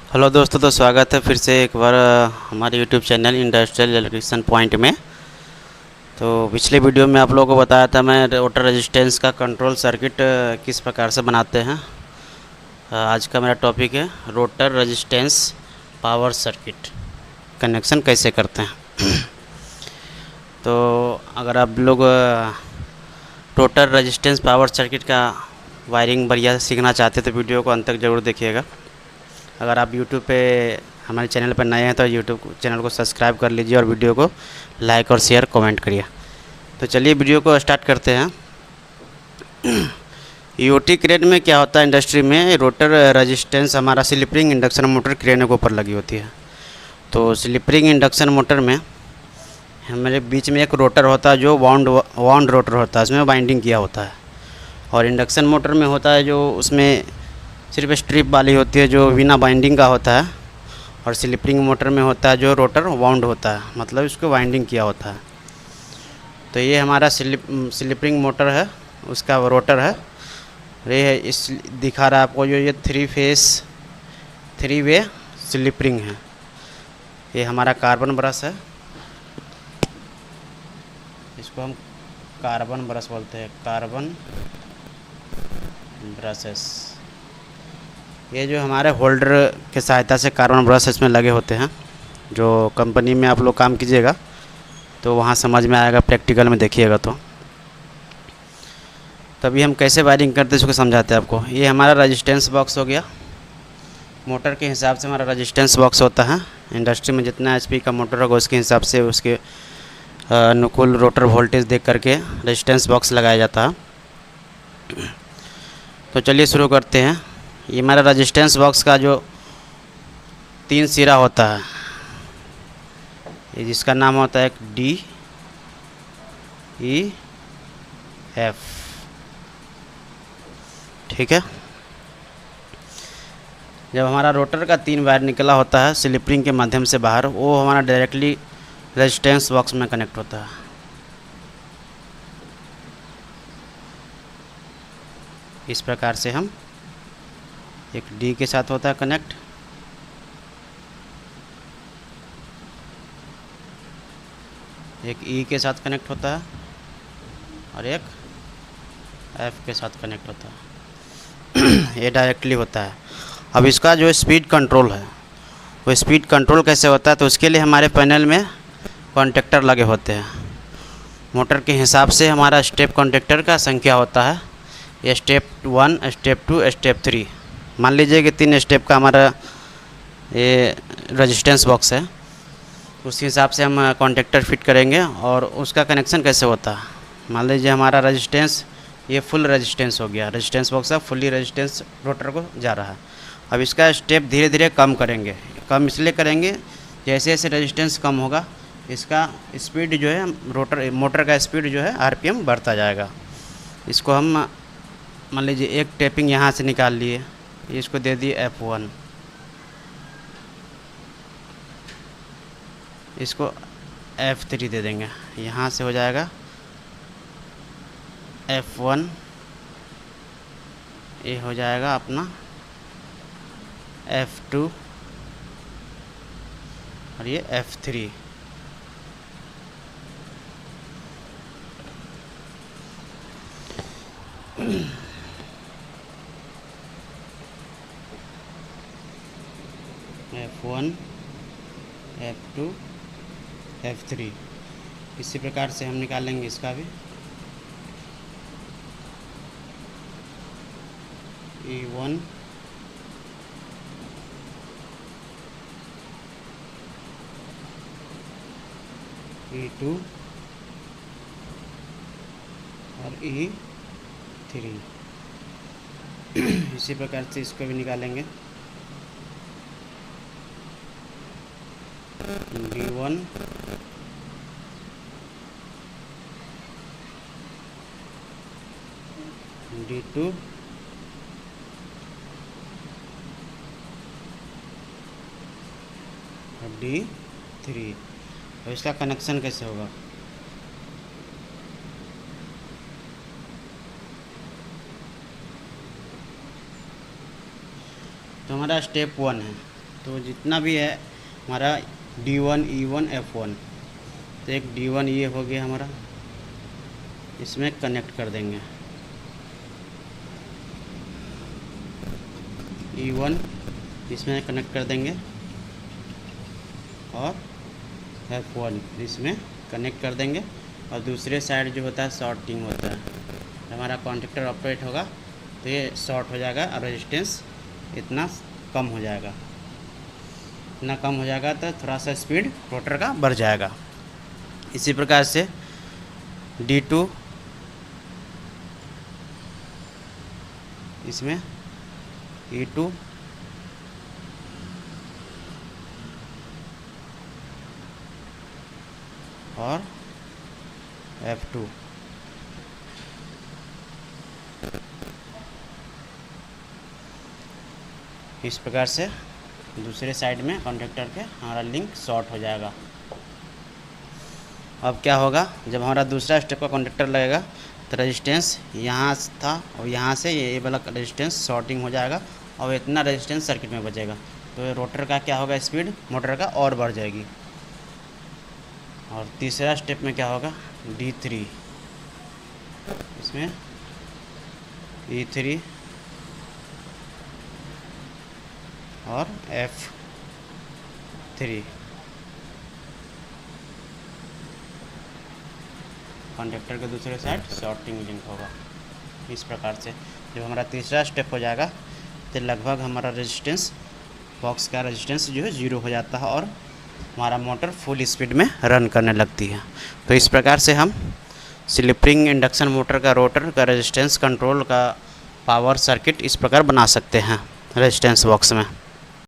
Hello दोस्तों, तो स्वागत है फिर से एक बार हमारे YouTube channel industrial electrician point में। तो पिछले वीडियो में आप लोगों को बताया था मैं रोटर रेजिस्टेंस का कंट्रोल सर्किट किस प्रकार से बनाते हैं। आज का मेरा टॉपिक है rotor resistance power circuit connection कैसे करते हैं। तो अगर आप लोग रोटर रेजिस्टेंस पावर सर्किट का वायरिंग बढ़िया से सीखना चाहते हैं तो वीडियो को अंत तक ज़रूर देखिएगा। अगर आप YouTube पे हमारे चैनल पर नए हैं तो YouTube चैनल को सब्सक्राइब कर लीजिए और वीडियो को लाइक और शेयर कमेंट करिए। तो चलिए वीडियो को स्टार्ट करते हैं। ईओटी क्रेन में क्या होता है, इंडस्ट्री में रोटर रेजिस्टेंस हमारा स्लिप-रिंग इंडक्शन मोटर क्रेन के ऊपर लगी होती है। तो स्लिप-रिंग इंडक्शन मोटर में हमारे बीच में एक रोटर होता है जो वाउंड रोटर होता है, उसमें बाइंडिंग किया होता है। और इंडक्शन मोटर में होता है जो उसमें सिर्फ स्ट्रिप वाली होती है जो बिना बाइंडिंग का होता है। और स्लिप-रिंग मोटर में होता है जो रोटर वाउंड होता है, मतलब इसको बाइंडिंग किया होता है। तो ये हमारा स्लिप-रिंग मोटर है, उसका रोटर है। ये है इस दिखा रहा है आपको जो ये 3 वे स्लिप-रिंग है। ये हमारा कार्बन ब्रश है, इसको हम कार्बन ब्रश बोलते हैं, कार्बन ब्रशेस। ये जो हमारे होल्डर के सहायता से कार्बन ब्रश इसमें लगे होते हैं। जो कंपनी में आप लोग काम कीजिएगा तो वहाँ समझ में आएगा, प्रैक्टिकल में देखिएगा तो। तभी हम कैसे वायरिंग करते हैं इसको समझाते हैं आपको। ये हमारा रेजिस्टेंस बॉक्स हो गया। मोटर के हिसाब से हमारा रेजिस्टेंस बॉक्स होता है। इंडस्ट्री में जितना HP का मोटर होगा उसके हिसाब से उसके अनुकूल रोटर वोल्टेज देख करके रेजिस्टेंस बॉक्स लगाया जाता है। तो चलिए शुरू करते हैं। ये हमारा रेजिस्टेंस बॉक्स का जो 3 सिरा होता है, ये जिसका नाम होता है D, E, F, ठीक है। जब हमारा रोटर का 3 वायर निकला होता है स्लिप-रिंग के माध्यम से बाहर, वो हमारा डायरेक्टली रेजिस्टेंस बॉक्स में कनेक्ट होता है। इस प्रकार से हम एक D के साथ होता है कनेक्ट, एक E के साथ कनेक्ट होता है और एक F के साथ कनेक्ट होता है। ये डायरेक्टली होता है। अब इसका जो स्पीड कंट्रोल है वो स्पीड कंट्रोल कैसे होता है, तो उसके लिए हमारे पैनल में कॉन्टेक्टर लगे होते हैं। मोटर के हिसाब से हमारा स्टेप कॉन्टेक्टर का संख्या होता है। ये स्टेप 1, स्टेप 2, स्टेप 3। मान लीजिए कि 3 स्टेप का हमारा ये रेजिस्टेंस बॉक्स है, उस हिसाब से हम कॉन्टेक्टर फिट करेंगे। और उसका कनेक्शन कैसे होता है, मान लीजिए हमारा रेजिस्टेंस ये फुल रेजिस्टेंस हो गया, रेजिस्टेंस बॉक्स है, फुल्ली रेजिस्टेंस रोटर को जा रहा है। अब इसका स्टेप धीरे धीरे कम करेंगे। कम इसलिए करेंगे जैसे जैसे रेजिस्टेंस कम होगा इसका स्पीड जो है मोटर का स्पीड जो है RPM बढ़ता जाएगा। इसको हम मान लीजिए एक टेपिंग यहाँ से निकाल लिए, इसको दे दिए F1, इसको F3 दे देंगे, यहाँ से हो जाएगा F1, ये हो जाएगा अपना F2 और ये F3। F1, F2, F3। इसी प्रकार से हम निकालेंगे इसका भी। E1, E2 और E3। इसी प्रकार से इसको भी निकालेंगे। D1, D2 और D3। तो इसका कनेक्शन कैसे होगा, तो हमारा स्टेप 1 है, तो जितना भी है हमारा D1 E1 F1, तो एक D1 ये हो गया हमारा, इसमें कनेक्ट कर देंगे। E1 इसमें कनेक्ट कर देंगे और F1 इसमें कनेक्ट कर देंगे। और दूसरे साइड जो होता है शॉर्टिंग होता है, हमारा कॉन्टेक्टर ऑपरेट होगा तो ये शॉर्ट हो जाएगा और रेजिस्टेंस इतना कम हो जाएगा। इतना कम हो जाएगा तो थोड़ा सा स्पीड रोटर का बढ़ जाएगा। इसी प्रकार से D2 इसमें E2 और F2 इस प्रकार से दूसरे साइड में कॉन्टेक्टर के हमारा लिंक शॉर्ट हो जाएगा। अब क्या होगा, जब हमारा दूसरा स्टेप का कॉन्टेक्टर लगेगा तो रेजिस्टेंस यहाँ था और यहाँ से ये वाला रेजिस्टेंस शॉर्टिंग हो जाएगा और इतना रेजिस्टेंस सर्किट में बचेगा। तो रोटर का क्या होगा, स्पीड मोटर का और बढ़ जाएगी। और तीसरा स्टेप में क्या होगा, D3 इसमें E3 और F3 कॉन्टेक्टर के दूसरे साइड शॉर्टिंग लिंक होगा। इस प्रकार से जब हमारा तीसरा स्टेप हो जाएगा तो लगभग हमारा रेजिस्टेंस बॉक्स का रेजिस्टेंस जो है 0 हो जाता है और हमारा मोटर फुल स्पीड में रन करने लगती है। तो इस प्रकार से हम स्लिप रिंग इंडक्शन मोटर का रोटर का रेजिस्टेंस कंट्रोल का पावर सर्किट इस प्रकार बना सकते हैं रेजिस्टेंस बॉक्स में।